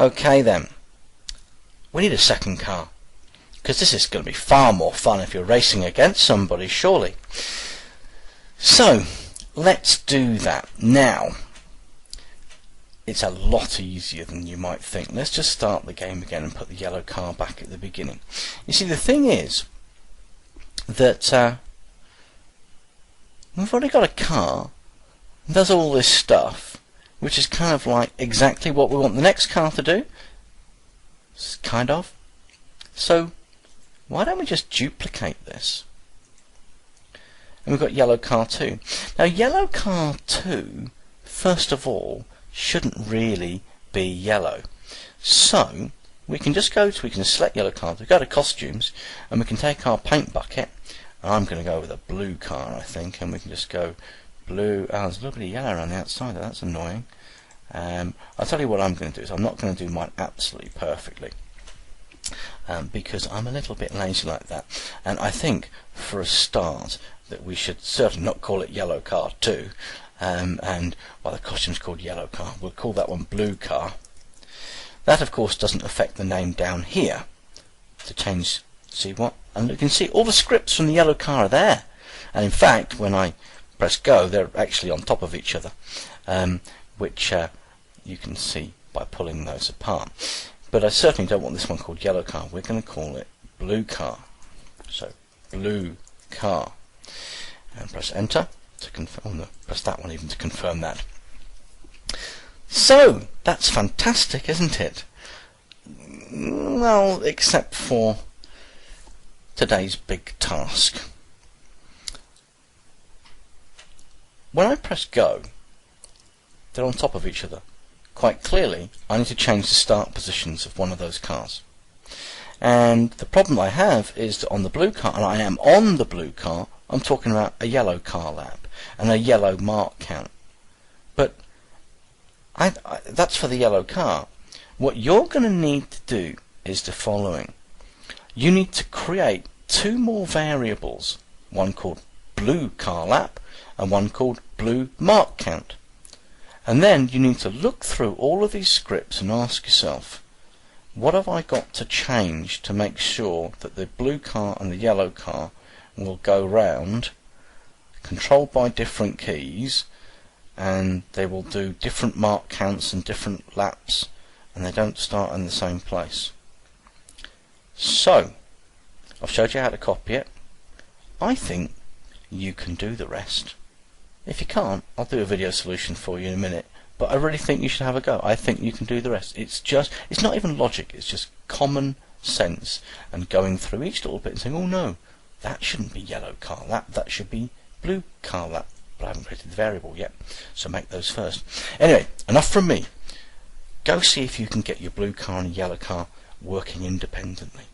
Okay then, we need a second car, because this is going to be far more fun if you're racing against somebody, surely. So, let's do that. Now, it's a lot easier than you might think. Let's just start the game again and put the yellow car back at the beginning. You see, the thing is that we've already got a car that does all this stuff, which is kind of like exactly what we want the next car to do. Kind of. So, why don't we just duplicate this? And we've got yellow car 2. Now, yellow car 2, first of all, shouldn't really be yellow. So, we can just we can select yellow car 2, go to costumes, and we can take our paint bucket. I'm going to go with a blue car, I think, and we can just go blue. Oh, there's a little bit of yellow around the outside, that's annoying. I'll tell you what I'm going to do, is I'm not going to do mine absolutely perfectly. Because I'm a little bit lazy like that. And I think, for a start, that we should certainly not call it yellow car 2. And while the costume's called yellow car, we'll call that one blue car. That, of course, doesn't affect the name down here. To change, see what? And you can see all the scripts from the yellow car are there. And in fact, when I press go, they're actually on top of each other, which you can see by pulling those apart. But I certainly don't want this one called yellow car. We're going to call it blue car. So, blue car. And press enter to confirm. Oh no, press that one even to confirm that. So, that's fantastic, isn't it? Well, except for today's big task. When I press go, they're on top of each other. Quite clearly, I need to change the start positions of one of those cars. And the problem I have is that on the blue car, and I am on the blue car, I'm talking about a yellow car lap and a yellow mark count. But that's for the yellow car. What you're going to need to do is the following. You need to create 2 more variables, one called blue car lap and one called blue mark count. And then you need to look through all of these scripts and ask yourself, what have I got to change to make sure that the blue car and the yellow car will go round, controlled by different keys, and they will do different mark counts and different laps, and they don't start in the same place. So, I've showed you how to copy it. I think you can do the rest. If you can't, I'll do a video solution for you in a minute, but I really think you should have a go. I think you can do the rest. It's not even logic, it's just common sense, and going through each little bit and saying, oh no, that shouldn't be yellow car lap, that should be blue car lap. But I haven't created the variable yet, so make those first. Anyway, enough from me. Go see if you can get your blue car and yellow car working independently.